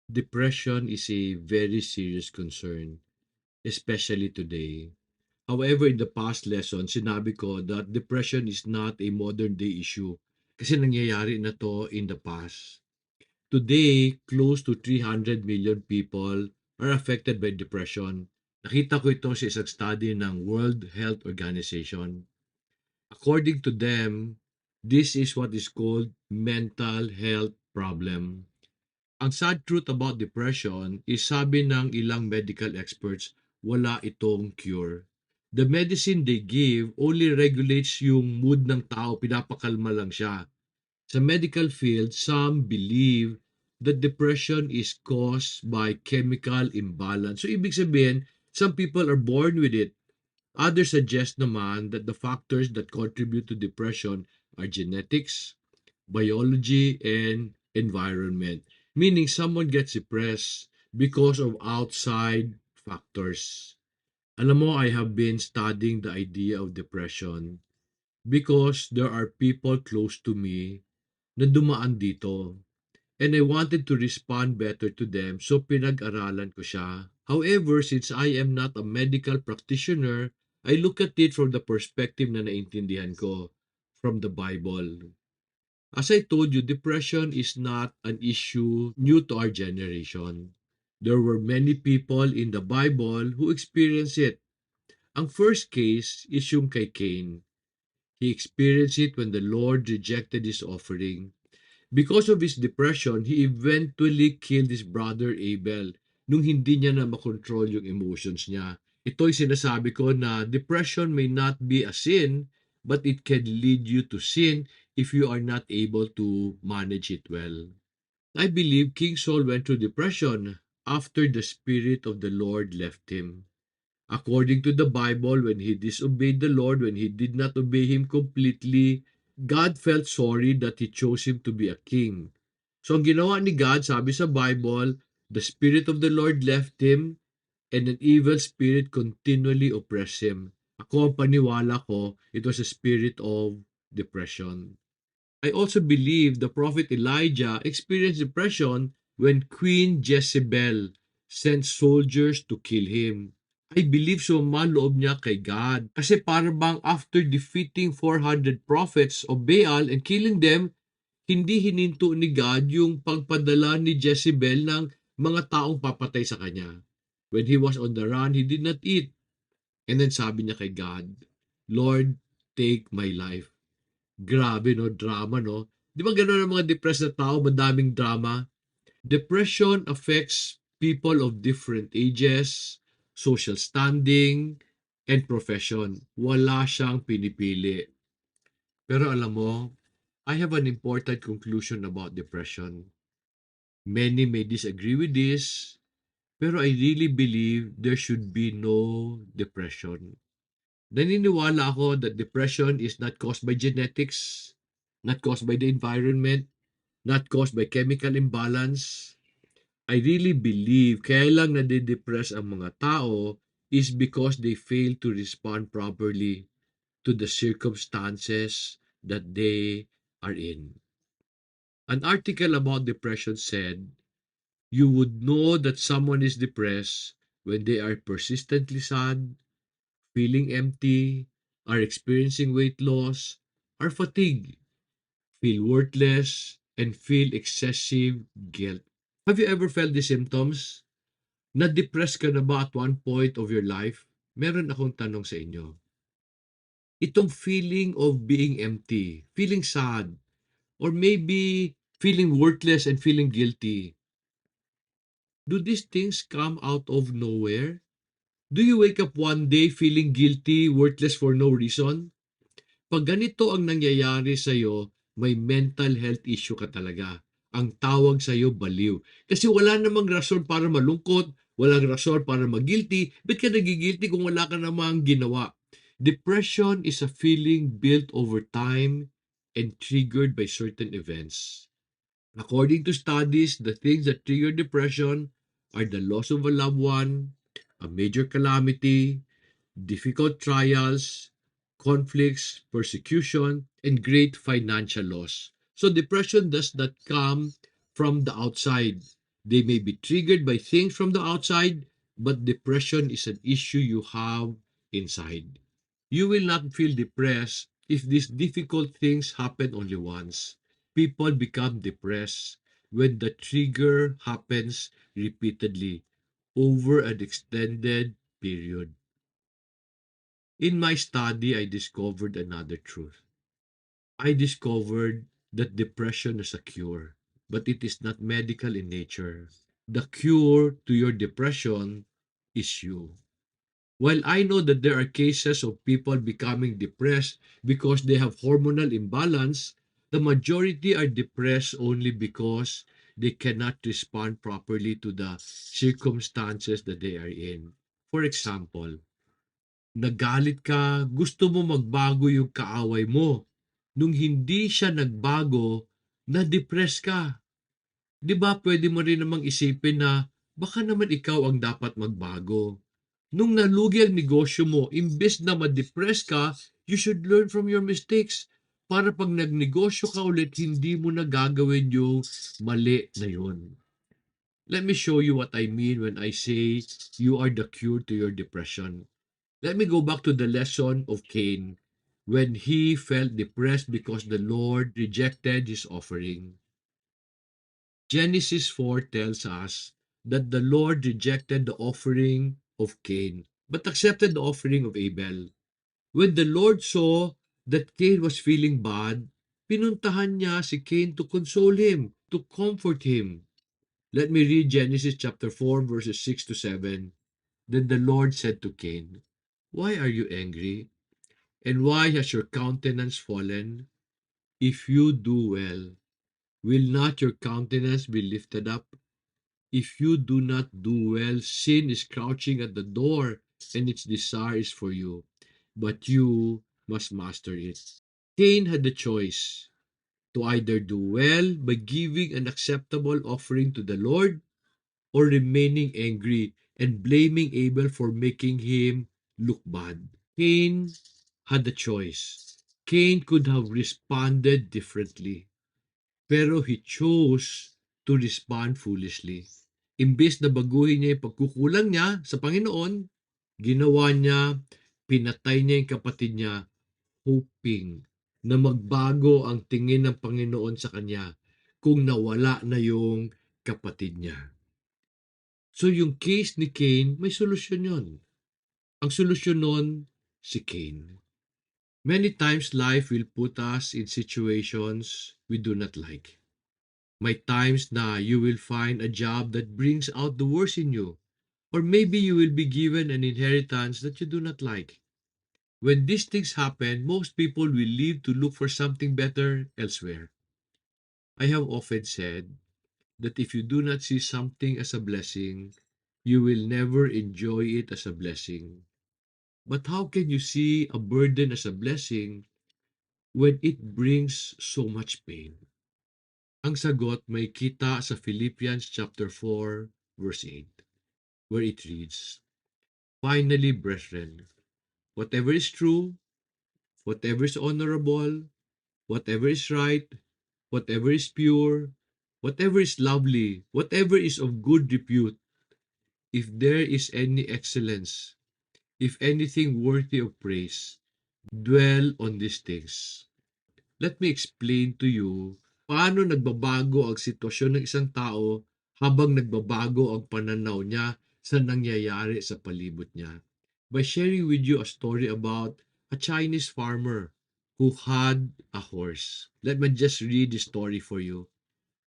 Depression is a very serious concern, especially today. However, in the past lesson, sinabi ko that depression is not a modern day issue kasi nangyayari na to in the past. Today, close to 300 million people are affected by depression. Nakita ko ito sa isang study ng World Health Organization. According to them, this is what is called mental health problem. Ang sad truth about depression is sabi ng ilang medical experts, wala itong cure. The medicine they give only regulates yung mood ng tao, pinapakalma lang siya. Sa medical field, some believe that depression is caused by chemical imbalance. So ibig sabihin, some people are born with it. Others suggest naman that the factors that contribute to depression are genetics, biology, and environment. Meaning someone gets depressed because of outside factors. Alam mo, I have been studying the idea of depression because there are people close to me na dumaan dito. And I wanted to respond better to them, so pinag-aralan ko siya. However, since I am not a medical practitioner, I look at it from the perspective na naintindihan ko from the Bible. As I told you, depression is not an issue new to our generation. There were many people in the Bible who experienced it. Ang first case is yung kay Cain. He experienced it when the Lord rejected his offering. Because of his depression, he eventually killed his brother Abel nung hindi niya na makontrol yung emotions niya. Ito'y sinasabi ko na depression may not be a sin, but it can lead you to sin if you are not able to manage it well. I believe King Saul went through depression after the Spirit of the Lord left him. According to the Bible, when he disobeyed the Lord, when he did not obey him completely, God felt sorry that he chose him to be a king. So ang ginawa ni God, sabi sa Bible, the Spirit of the Lord left him and an evil spirit continually oppressed him. Ako ang paniwala ko, it was a spirit of depression. I also believe the prophet Elijah experienced depression when Queen Jezebel sent soldiers to kill him. I believe sumama loob niya kay God. Kasi para bang after defeating 400 prophets of Baal and killing them, hindi hininto ni God yung pagpadala ni Jezebel ng mga taong papatay sa kanya. When he was on the run, he did not eat. And then sabi niya kay God, Lord, take my life. Grabe no, drama no. Di ba gano'n ang mga depressed na tao, madaming drama? Depression affects people of different ages, social standing, and profession. Wala siyang pinipili. Pero alam mo, I have an important conclusion about depression. Many may disagree with this, pero I really believe there should be no depression. Naniniwala ako that depression is not caused by genetics, not caused by the environment, not caused by chemical imbalance. I really believe kaya lang nade-depress ang mga tao is because they fail to respond properly to the circumstances that they are in. An article about depression said, you would know that someone is depressed when they are persistently sad, feeling empty, are experiencing weight loss, are fatigued, feel worthless, and feel excessive guilt. Have you ever felt the symptoms? Na-depressed ka na ba at one point of your life? Meron akong tanong sa inyo. Itong feeling of being empty, feeling sad, or maybe feeling worthless and feeling guilty, do these things come out of nowhere? Do you wake up one day feeling guilty, worthless for no reason? Pag ganito ang nangyayari sa'yo, may mental health issue ka talaga. Ang tawag sa'yo baliw. Kasi wala namang rason para malungkot, walang rason para mag-guilty. Ba't ka nagigilty kung wala ka namang ginawa? Depression is a feeling built over time and triggered by certain events. According to studies, the things that trigger depression are the loss of a loved one, a major calamity, difficult trials, conflicts, persecution, and great financial loss. So depression does not come from the outside. They may be triggered by things from the outside, but depression is an issue you have inside. You will not feel depressed if these difficult things happen only once. People become depressed when the trigger happens repeatedly over an extended period. In my study, I discovered another truth. I discovered that depression is a cure, but it is not medical in nature. The cure to your depression is you. While I know that there are cases of people becoming depressed because they have hormonal imbalance, the majority are depressed only because they cannot respond properly to the circumstances that they are in. For example, nagalit ka, gusto mo magbago yung kaaway mo. Nung hindi siya nagbago, na-depress ka. 'Di ba pwede mo rin namang isipin na baka naman ikaw ang dapat magbago. Nung nalugi ang negosyo mo, imbes na ma-depress ka, you should learn from your mistakes para pag nagnegosyo ka ulit, hindi mo na gagawin yung mali na yun. Let me show you what I mean when I say you are the cure to your depression. Let me go back to the lesson of Cain when he felt depressed because the Lord rejected his offering. Genesis 4 tells us that the Lord rejected the offering of Cain, but accepted the offering of Abel. When the Lord saw that Cain was feeling bad, pinuntahan niya si Cain to console him, to comfort him. Let me read Genesis chapter 4 verses 6 to 7. Then the Lord said to Cain, "Why are you angry? And why has your countenance fallen? If you do well, will not your countenance be lifted up? If you do not do well, sin is crouching at the door, and its desire is for you, but you must master it." Cain had the choice to either do well by giving an acceptable offering to the Lord or remaining angry and blaming Abel for making him look bad. Cain had the choice. Cain could have responded differently, pero he chose to respond foolishly. Imbes na baguhin niya yung pagkukulang niya sa Panginoon, ginawa niya, pinatay niya yung kapatid niya, hoping na magbago ang tingin ng Panginoon sa kanya kung nawala na yung kapatid niya. So yung case ni Cain, may solusyon yun. Ang solusyon nun, si Cain. Many times life will put us in situations we do not like. May times na you will find a job that brings out the worst in you. Or maybe you will be given an inheritance that you do not like. When these things happen, most people will leave to look for something better elsewhere. I have often said that if you do not see something as a blessing, you will never enjoy it as a blessing. But how can you see a burden as a blessing when it brings so much pain? Ang sagot may kita sa Philippians chapter 4 verse 8, where it reads, "Finally, brethren, whatever is true, whatever is honorable, whatever is right, whatever is pure, whatever is lovely, whatever is of good repute, if there is any excellence, if anything worthy of praise, dwell on these things." Let me explain to you paano nagbabago ang sitwasyon ng isang tao habang nagbabago ang pananaw niya sa nangyayari sa palibot niya. By sharing with you a story about a Chinese farmer who had a horse. Let me just read the story for you.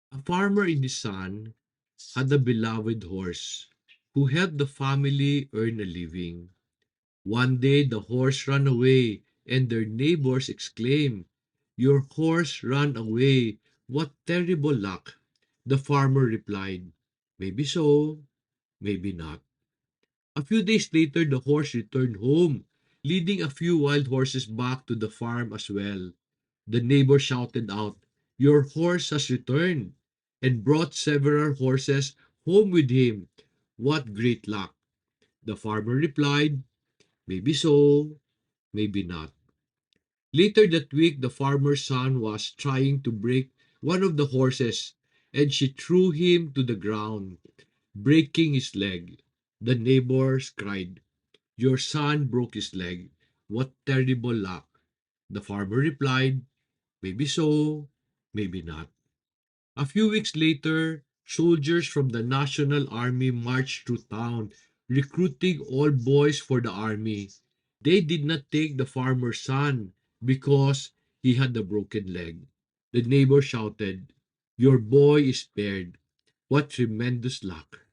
A farmer and his son had a beloved horse who helped the family earn a living. One day the horse ran away, and their neighbors exclaimed, "Your horse ran away! What terrible luck!" The farmer replied, "Maybe so, maybe not." A few days later, the horse returned home, leading a few wild horses back to the farm as well. The neighbor shouted out, "Your horse has returned," and brought several horses home with him. What great luck! The farmer replied, "Maybe so, maybe not." Later that week, the farmer's son was trying to break one of the horses, and she threw him to the ground, breaking his leg. The neighbors cried, "Your son broke his leg. What terrible luck." The farmer replied, "Maybe so, maybe not." A few weeks later, soldiers from the National Army marched through town, recruiting all boys for the army. They did not take the farmer's son because he had a broken leg. The neighbor shouted, "Your boy is spared. What tremendous luck."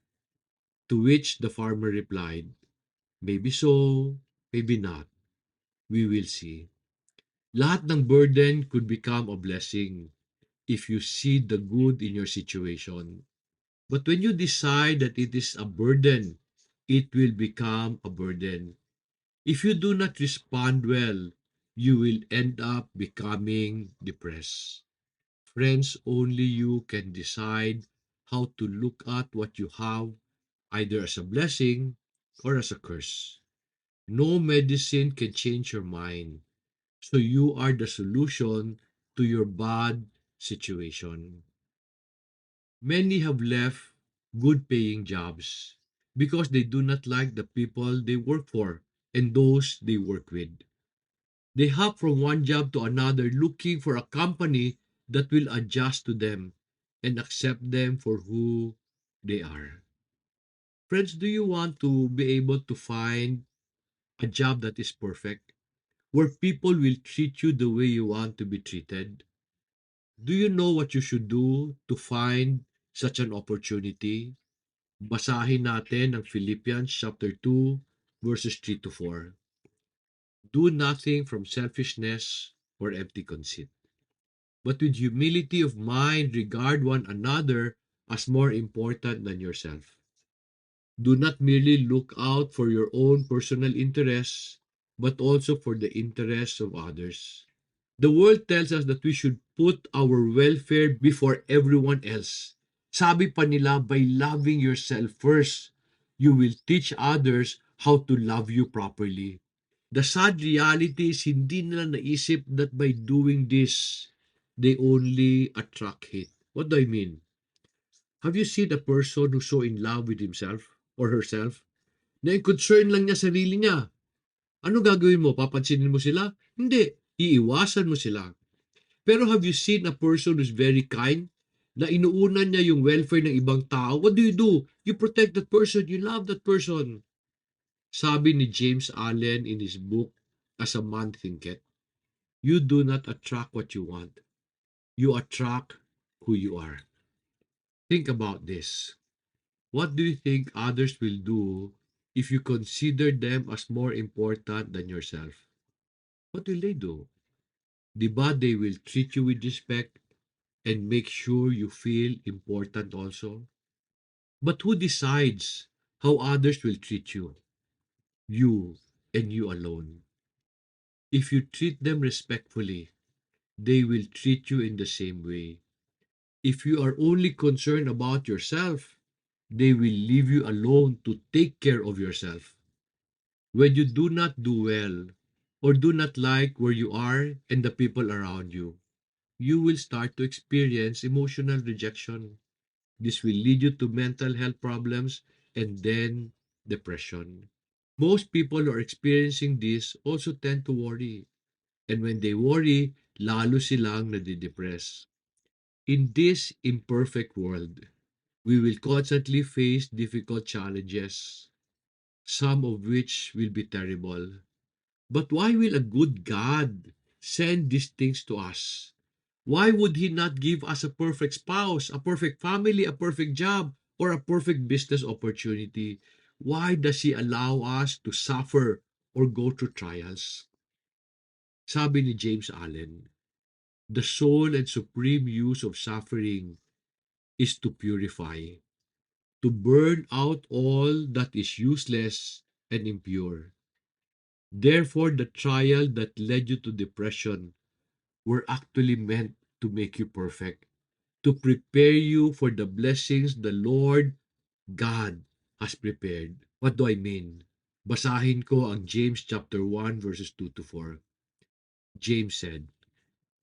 To which the farmer replied, "Maybe so, maybe not. We will see." Lahat ng burden could become a blessing if you see the good in your situation. But when you decide that it is a burden, it will become a burden. If you do not respond well, you will end up becoming depressed. Friends, only you can decide how to look at what you have, either as a blessing or as a curse. No medicine can change your mind, so you are the solution to your bad situation. Many have left good paying jobs because they do not like the people they work for and those they work with. They hop from one job to another looking for a company that will adjust to them and accept them for who they are. Friends, do you want to be able to find a job that is perfect, where people will treat you the way you want to be treated? Do you know what you should do to find such an opportunity? Basahin natin ang Philippians chapter 2 verses 3 to 4. Do nothing from selfishness or empty conceit, but with humility of mind regard one another as more important than yourself. Do not merely look out for your own personal interests, but also for the interests of others. The world tells us that we should put our welfare before everyone else. Sabi pa nila, by loving yourself first, you will teach others how to love you properly. The sad reality is hindi nila naisip that by doing this, they only attract hate. What do I mean? Have you seen a person who's so in love with himself or herself na yung concern lang niya sarili niya? Ano gagawin mo? Papansinin mo sila? Hindi. Iiwasan mo sila. Pero have you seen a person who's very kind? Na inuunan niya yung welfare ng ibang tao? What do? You protect that person. You love that person. Sabi ni James Allen in his book, As a Man Thinketh, you do not attract what you want. You attract who you are. Think about this. What do you think others will do if you consider them as more important than yourself? What will they do? Diba they will treat you with respect and make sure you feel important also? But who decides how others will treat you? You and you alone. If you treat them respectfully, they will treat you in the same way. If you are only concerned about yourself, they will leave you alone to take care of yourself. When you do not do well or do not like where you are and the people around you, you will start to experience emotional rejection. This will lead you to mental health problems and then depression. Most people who are experiencing this also tend to worry. And when they worry, lalo silang nadidepress. In this imperfect world, we will constantly face difficult challenges, some of which will be terrible. But why will a good God send these things to us? Why would He not give us a perfect spouse, a perfect family, a perfect job, or a perfect business opportunity? Why does He allow us to suffer or go through trials? Sabi ni James Allen, the sole and supreme use of suffering is to purify, to burn out all that is useless and impure. Therefore, the trial that led you to depression were actually meant to make you perfect, to prepare you for the blessings the Lord God has prepared. What do I mean? Basahin ko ang James chapter 1 verses 2 to 4. James said,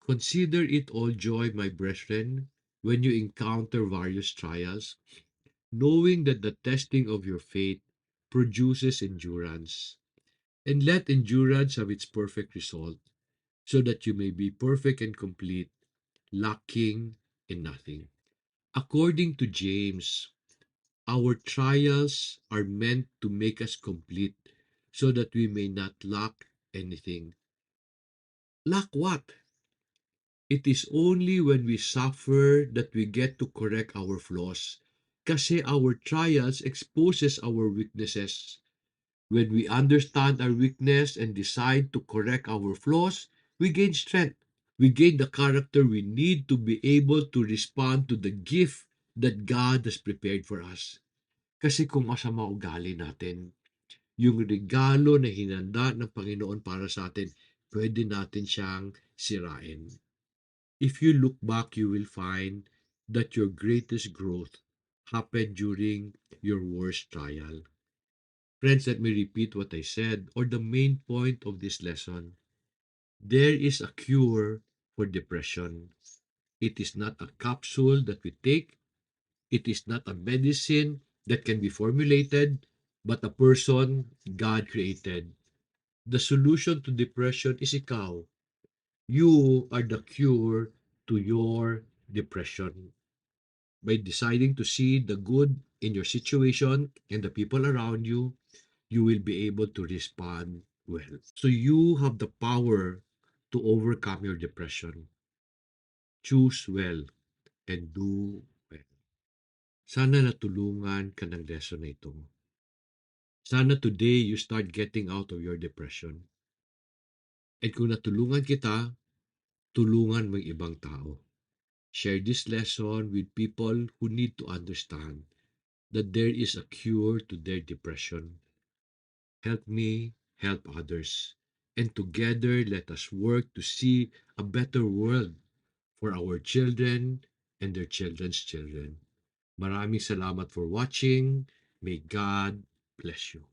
"Consider it all joy, my brethren, when you encounter various trials, knowing that the testing of your faith produces endurance. And let endurance have its perfect result, so that you may be perfect and complete, lacking in nothing. According to James, our trials are meant to make us complete, so that we may not lack anything. Lack what? It is only when we suffer that we get to correct our flaws. Kasi our trials exposes our weaknesses. When we understand our weakness and decide to correct our flaws, we gain strength. We gain the character we need to be able to respond to the gift that God has prepared for us. Kasi kung masama ugali natin, yung regalo na hinanda ng Panginoon para sa atin, pwede natin siyang sirain. If you look back, you will find that your greatest growth happened during your worst trial. Friends, let me repeat what I said, or the main point of this lesson. There is a cure for depression. It is not a capsule that we take, it is not a medicine that can be formulated, but a person God created. The solution to depression is ikaw. You are the cure to your depression. By deciding to see the good in your situation and the people around you, you will be able to respond well. So you have the power to overcome your depression. Choose well and do well. Sana natulungan ka ng lesson na ito. Sana today you start getting out of your depression. At kung natulungan kita, tulungan mo yung ibang tao. Share this lesson with people who need to understand that there is a cure to their depression. Help me help others. And together, let us work to see a better world for our children and their children's children. Maraming salamat for watching. May God bless you.